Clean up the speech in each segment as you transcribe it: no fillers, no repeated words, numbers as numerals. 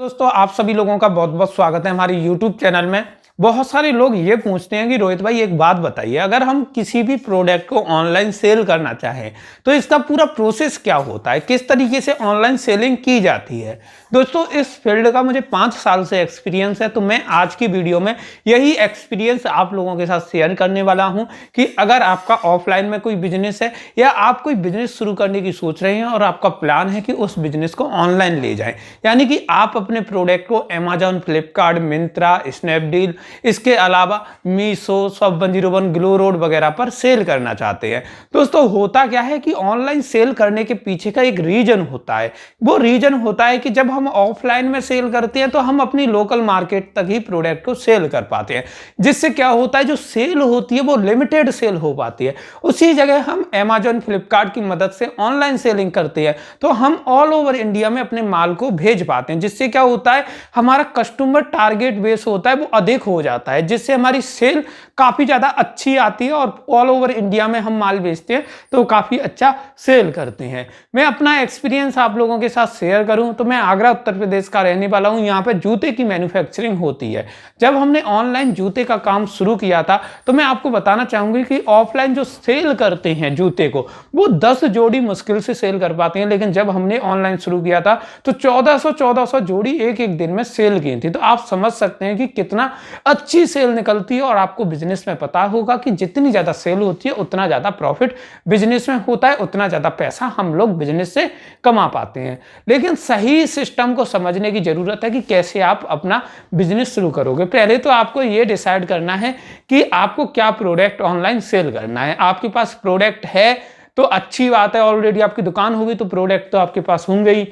दोस्तों आप सभी लोगों का बहुत बहुत स्वागत है हमारे YouTube चैनल में। बहुत सारे लोग ये पूछते हैं कि रोहित भाई एक बात बताइए, अगर हम किसी भी प्रोडक्ट को ऑनलाइन सेल करना चाहें तो इसका पूरा प्रोसेस क्या होता है, किस तरीके से ऑनलाइन सेलिंग की जाती है। दोस्तों इस फील्ड का मुझे 5 साल से एक्सपीरियंस है, तो मैं आज की वीडियो में यही एक्सपीरियंस आप लोगों के साथ शेयर करने वाला हूं कि अगर आपका ऑफलाइन में कोई बिजनेस है या आप कोई बिजनेस शुरू करने की सोच रहे हैं और आपका प्लान है कि उस बिजनेस को ऑनलाइन ले जाएं, यानी कि आप अपने प्रोडक्ट को अमेजॉन, फ्लिपकार्ट, मिंत्रा, स्नैपडील, इसके अलावा मीशो, shop101, ग्लो रोड वगैरह पर सेल करना चाहते हैं। दोस्तों होता क्या है कि ऑनलाइन सेल करने के पीछे का एक रीजन होता है। वो रीजन होता है कि जब हम ऑफलाइन में सेल करते हैं तो हम अपनी लोकल मार्केट तक ही प्रोडक्ट को सेल कर पाते हैं, जिससे क्या होता है जो सेल होती है वो लिमिटेड सेल हो पाती है। उसी जगह हम अमेजॉन, फ्लिपकार्ट की मदद से ऑनलाइन सेलिंग करते हैं तो हम ऑल ओवर इंडिया में अपने माल को भेज पाते हैं, जिससे क्या होता है हमारा कस्टमर टारगेट बेस होता है वो अधिक हो जाता है, जिससे हमारी सेल काफी ज्यादा अच्छी आती है और ऑल ओवर इंडिया में हम माल बेचते हैं तो काफी अच्छा सेल करते हैं। मैं अपना एक्सपीरियंस आप लोगों के साथ शेयर करूं तो मैं आगरा उत्तर प्रदेश का रहने वाला हूं। यहाँ पे जूते की मैन्युफैक्चरिंग होती है। जब हमने ऑनलाइन जूते का काम शुरू किया था तो मैं आपको बताना चाहूंगी कि ऑफलाइन जो सेल करते हैं जूते को वो 10 जोड़ी मुश्किल से सेल कर पाते हैं, लेकिन जब हमने ऑनलाइन शुरू किया था तो 1400 जोड़ी एक एक दिन में सेल की थी। तो आप समझ सकते हैं कि कितना अच्छी सेल निकलती है और आपको बिजनेस में पता होगा कि जितनी ज्यादा सेल होती है उतना ज्यादा प्रॉफिट बिजनेस में होता है, उतना ज्यादा पैसा हम लोग बिजनेस से कमा पाते हैं। लेकिन सही सिस्टम को समझने की जरूरत है कि कैसे आप अपना बिजनेस शुरू करोगे। पहले तो आपको यह डिसाइड करना है कि आपको क्या प्रोडक्ट ऑनलाइन सेल करना है। आपके पास प्रोडक्ट है तो अच्छी बात है, ऑलरेडी आपकी दुकान होगी तो प्रोडक्ट तो आपके पास होंगे ही।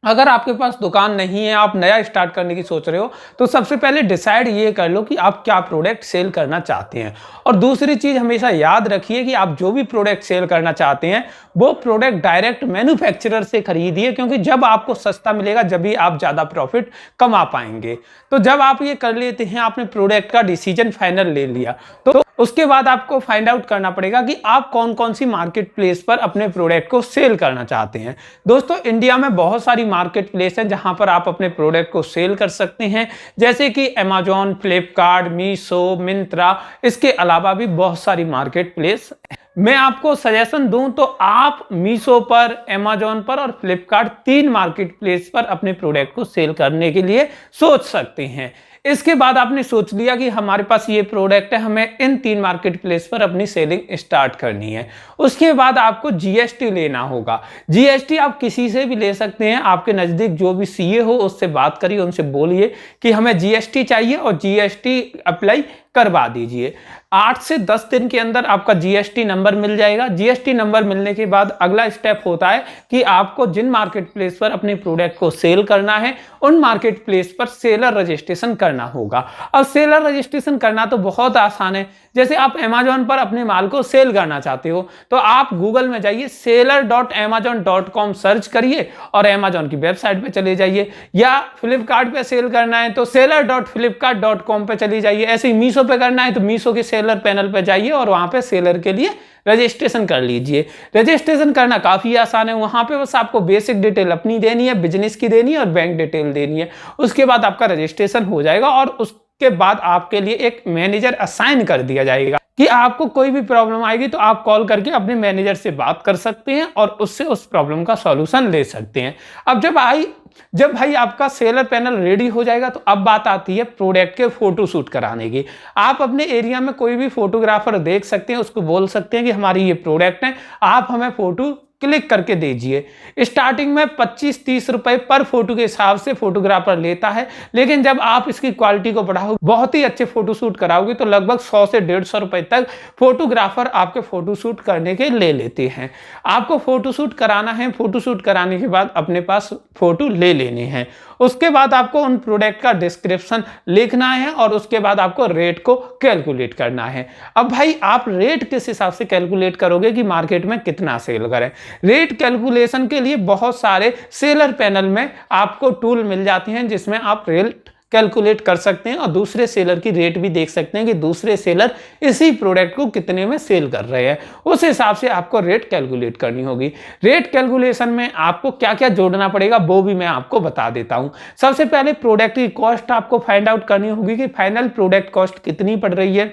अगर आपके पास दुकान नहीं है, आप नया स्टार्ट करने की सोच रहे हो, तो सबसे पहले डिसाइड ये कर लो कि आप क्या प्रोडक्ट सेल करना चाहते हैं। और दूसरी चीज हमेशा याद रखिए कि आप जो भी प्रोडक्ट सेल करना चाहते हैं वो प्रोडक्ट डायरेक्ट मैन्युफैक्चरर से खरीदिए, क्योंकि जब आपको सस्ता मिलेगा जब भी आप ज्यादा प्रॉफिट कमा पाएंगे। तो जब आप ये कर लेते हैं, आपने प्रोडक्ट का डिसीजन फाइनल ले लिया, तो उसके बाद आपको फाइंड आउट करना पड़ेगा कि आप कौन कौन सी मार्केट प्लेस पर अपने प्रोडक्ट को सेल करना चाहते हैं। दोस्तों इंडिया में बहुत सारी मार्केट प्लेस है जहां पर आप अपने प्रोडक्ट को सेल कर सकते हैं, जैसे कि अमेजॉन, फ्लिपकार्ट, मीशो, मिंत्रा, इसके अलावा भी बहुत सारी मार्केट प्लेस। मैं आपको सजेशन दूं तो आप मीशो पर, अमेजॉन पर और फ्लिपकार्ट 3 मार्केट प्लेस पर अपने प्रोडक्ट को सेल करने के लिए सोच सकते हैं। इसके बाद आपने सोच लिया कि हमारे पास ये प्रोडक्ट है, हमें इन 3 मार्केट प्लेस पर अपनी सेलिंग स्टार्ट करनी है। उसके बाद आपको जीएसटी लेना होगा। जीएसटी आप किसी से भी ले सकते हैं, आपके नजदीक जो भी सीए हो उससे बात करिए, उनसे बोलिए कि हमें जीएसटी चाहिए और जीएसटी अप्लाई करवा दीजिए। 8 से 10 दिन के अंदर आपका जीएसटी नंबर मिल जाएगा। जीएसटी नंबर मिलने के बाद अगला स्टेप होता है कि आपको जिन मार्केट प्लेस पर अपने प्रोडक्ट को सेल करना है उन मार्केट प्लेस पर सेलर रजिस्ट्रेशन करना होगा। अब सेलर रजिस्ट्रेशन करना तो बहुत आसान है। जैसे आप अमेजॉन पर अपने माल को सेल करना चाहते हो तो आप गूगल में जाइए, seller.amazon.com सर्च करिए और अमेजॉन की वेबसाइट पे चले जाइए, या फ्लिपकार्ट पे सेल करना है तो seller.flipkart.com पे चली जाइए। ऐसे ही मीशो पे करना है तो मीशो के सेलर पैनल पे जाइए और वहां पे सेलर के लिए रजिस्ट्रेशन कर लीजिए। रजिस्ट्रेशन करना काफी आसान है। वहां पे बस आपको बेसिक डिटेल अपनी देनी है, बिजनेस की देनी है और बैंक डिटेल देनी है। उसके बाद आपका रजिस्ट्रेशन हो जाएगा और उसके बाद आपके लिए एक मैनेजर असाइन कर दिया जाएगा कि आपको कोई भी प्रॉब्लम आएगी तो आप कॉल करके अपने मैनेजर से बात कर सकते हैं और उससे उस प्रॉब्लम का सॉल्यूशन ले सकते हैं। अब जब भाई आपका सेलर पैनल रेडी हो जाएगा तो अब बात आती है प्रोडक्ट के फोटो शूट कराने की। आप अपने एरिया में कोई भी फोटोग्राफर देख सकते हैं, उसको बोल सकते हैं कि हमारी ये प्रोडक्ट है, आप हमें फोटो क्लिक करके दीजिए। स्टार्टिंग में 25-30 रुपए पर फोटो के हिसाब से फोटोग्राफर लेता है, लेकिन जब आप इसकी क्वालिटी को बढ़ाओगे, बहुत ही अच्छे फोटोशूट कराओगे तो लगभग 100 से 150 रुपए तक फोटोग्राफर आपके फोटोशूट करने के ले लेते हैं। आपको फोटोशूट कराना है, फोटोशूट कराने के बाद अपने पास फोटो ले लेने हैं। उसके बाद आपको उन प्रोडक्ट का डिस्क्रिप्शन लिखना है और उसके बाद आपको रेट को कैलकुलेट करना है। अब भाई आप रेट किस हिसाब से कैलकुलेट करोगे कि मार्केट में कितना सेल करें। रेट कैलकुलेशन के लिए बहुत सारे सेलर पैनल में आपको टूल मिल जाती हैं जिसमें आप रेट कैलकुलेट कर सकते हैं और दूसरे सेलर की रेट भी देख सकते हैं कि दूसरे सेलर इसी प्रोडक्ट को कितने में सेल कर रहे हैं। उस हिसाब से आपको रेट कैलकुलेट करनी होगी। रेट कैलकुलेशन में आपको क्या क्या जोड़ना पड़ेगा वो भी मैं आपको बता देता हूं। सबसे पहले प्रोडक्ट की कॉस्ट आपको फाइंड आउट करनी होगी कि फाइनल प्रोडक्ट कॉस्ट कितनी पड़ रही है।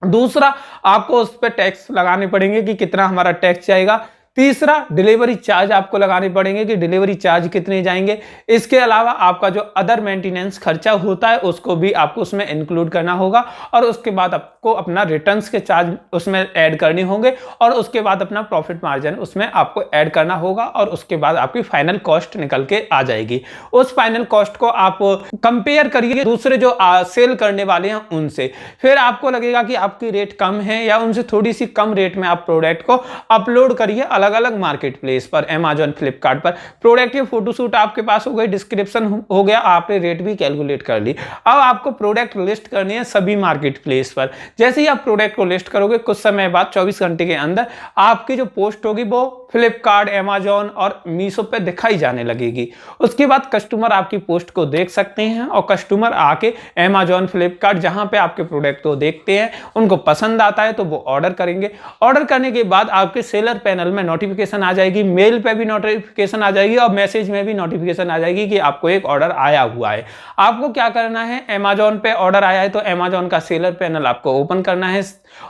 दूसरा, आपको उस पर टैक्स लगाने पड़ेंगे कि कितना हमारा टैक्स जाएगा। तीसरा, डिलीवरी चार्ज आपको लगाने पड़ेंगे कि डिलीवरी चार्ज कितने जाएंगे। इसके अलावा आपका जो अदर मेंटेनेंस खर्चा होता है उसको भी आपको उसमें इंक्लूड करना होगा और उसके बाद आपको अपना रिटर्न्स के चार्ज उसमें ऐड करने होंगे और उसके बाद अपना प्रॉफिट मार्जिन उसमें आपको ऐड करना होगा और उसके बाद आपकी फाइनल कॉस्ट निकल के आ जाएगी। उस फाइनल कॉस्ट को आप कंपेयर करिए दूसरे जो सेल करने वाले हैं उनसे, फिर आपको लगेगा कि आपकी रेट कम है या उनसे थोड़ी सी कम रेट में आप प्रोडक्ट को अपलोड करिए अलग अलग मार्केट प्लेस पर, अमेजॉन, फ्लिपकार्ट पर। प्रोडक्ट की फोटोशूट आपके पास हो गई, डिस्क्रिप्शन हो गया, आपने रेट भी कैलकुलेट कर ली। अब आपको प्रोडक्ट लिस्ट करनी है सभी मार्केट प्लेस पर। जैसे ही आप प्रोडक्ट को लिस्ट करोगे कुछ समय बाद 24 घंटे के अंदर आपकी जो पोस्ट होगी वो फ्लिपकार्ट, अमेजॉन और मीशो पे दिखाई जाने लगेगी। उसके बाद कस्टमर आपकी पोस्ट को देख सकते हैं और कस्टमर आके अमेजॉन, फ्लिपकार्ट जहां पे आपके प्रोडक्ट को देखते हैं, उनको पसंद आता है तो वो ऑर्डर करेंगे। ऑर्डर करने के बाद आपके सेलर पैनल में नोटिफिकेशन आ जाएगी, मेल पे भी नोटिफिकेशन आ जाएगी और मैसेज में भी नोटिफिकेशन आ जाएगी कि आपको एक ऑर्डर आया हुआ है। आपको क्या करना है, अमेजॉन पे ऑर्डर आया है तो अमेजॉन का सेलर पैनल आपको ओपन करना है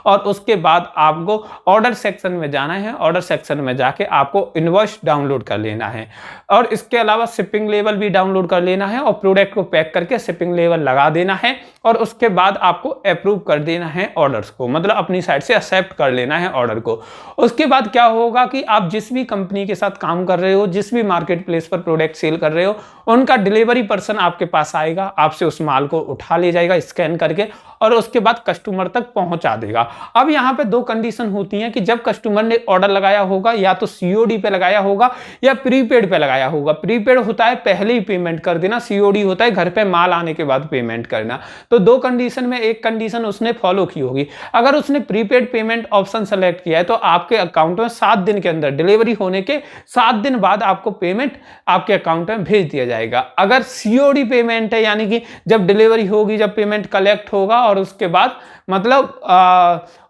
और उसके बाद आपको ऑर्डर सेक्शन में जाना है। ऑर्डर सेक्शन में जाके आपको इनवॉइस डाउनलोड कर लेना है और इसके अलावा शिपिंग लेवल भी डाउनलोड कर लेना है और प्रोडक्ट को पैक करके शिपिंग लेवल लगा देना है और उसके बाद आपको अप्रूव कर देना है ऑर्डर्स को, मतलब अपनी साइड से एक्सेप्ट कर लेना है ऑर्डर को। उसके बाद क्या होगा कि आप जिस भी कंपनी के साथ काम कर रहे हो, जिस भी मार्केट प्लेस पर प्रोडक्ट सेल कर रहे हो, उनका डिलीवरी पर्सन आपके पास आएगा, आपसे उस माल को उठा ले जाएगा स्कैन करके और उसके बाद कस्टमर तक पहुंचा देगा। अब यहाँ पे दो कंडीशन होती हैं कि जब कस्टमर ने ऑर्डर लगाया होगा या तो सीओडी पे लगाया होगा या प्रीपेड पे लगाया होगा। प्रीपेड होता है पहले ही पेमेंट कर देना, सीओडी होता है घर पे माल आने के बाद पेमेंट करना। तो दो कंडीशन में एक कंडीशन उसने फॉलो की होगी। अगर उसने प्रीपेड पेमेंट ऑप्शन सेलेक्ट किया है तो आपके अकाउंट में 7 दिन के अंदर, डिलीवरी होने के 7 दिन बाद आपको पेमेंट आपके अकाउंट में भेज दिया जाएगा। अगर सीओडी पेमेंट है यानी कि जब डिलीवरी होगी, जब पेमेंट कलेक्ट होगा और उसके बाद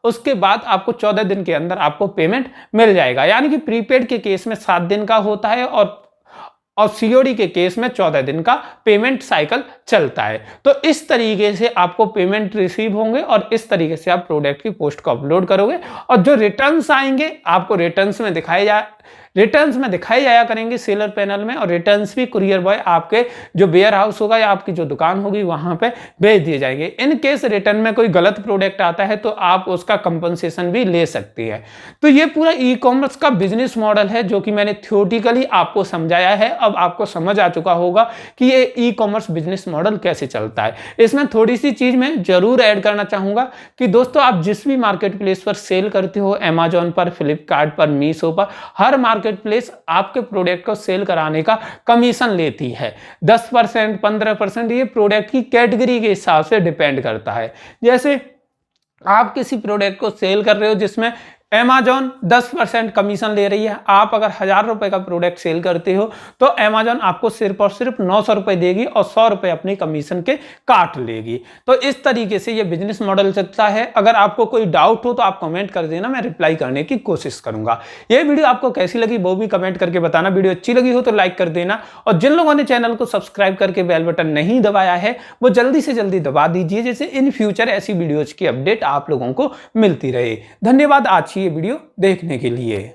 उसके बाद आपको 14 दिन के अंदर आपको पेमेंट मिल जाएगा। यानी कि प्रीपेड के केस में 7 दिन का होता है और सीओडी के केस में 14 दिन का पेमेंट साइकिल चलता है। तो इस तरीके से आपको पेमेंट रिसीव होंगे और इस तरीके से आप प्रोडक्ट की पोस्ट को अपलोड करोगे और जो रिटर्न्स आएंगे आपको रिटर्न्स में दिखाए जाया करेंगे सेलर पैनल में और रिटर्न्स भी कुरियर बॉय आपके जो वेयर हाउस होगा या आपकी जो दुकान होगी वहां पे भेज दिए जाएंगे। इन केस रिटर्न में कोई गलत प्रोडक्ट आता है तो आप उसका कंपनसेशन भी ले सकती है। तो ये पूरा ई कॉमर्स का बिजनेस मॉडल है जो कि मैंने थ्योरेटिकली आपको समझाया है। अब आपको समझ आ चुका होगा कि ये ई कॉमर्स बिजनेस मॉडल कैसे चलता है। इसमें थोड़ी सी चीज मैं जरूर ऐड करना चाहूंगा कि दोस्तों आप जिस भी मार्केट प्लेस पर सेल करते हो, अमेजॉन पर, फ्लिपकार्ट पर, मीशो पर, हर मार्केट प्लेस आपके प्रोडक्ट को सेल कराने का कमीशन लेती है। 10%, 15% ये प्रोडक्ट की कैटेगरी के हिसाब से डिपेंड करता है। जैसे आप किसी प्रोडक्ट को सेल कर रहे हो जिसमें अमेजॉन 10% कमीशन ले रही है, आप अगर 1000 रुपए का प्रोडक्ट सेल करते हो तो अमेजॉन आपको सिर्फ और सिर्फ 900 रुपए देगी और 100 रुपए अपनी कमीशन के काट लेगी। तो इस तरीके से ये बिजनेस मॉडल चलता है। अगर आपको कोई डाउट हो तो आप कमेंट कर देना, मैं रिप्लाई करने की कोशिश करूंगा। ये वीडियो आपको कैसी लगी वो भी कमेंट करके बताना। वीडियो अच्छी लगी हो तो लाइक कर देना और जिन लोगों ने चैनल को सब्सक्राइब करके बेल बटन नहीं दबाया है वो जल्दी से जल्दी दबा दीजिए, जैसे इन फ्यूचर ऐसी वीडियोज की अपडेट आप लोगों को मिलती रहे। धन्यवाद आज ये वीडियो देखने के लिए।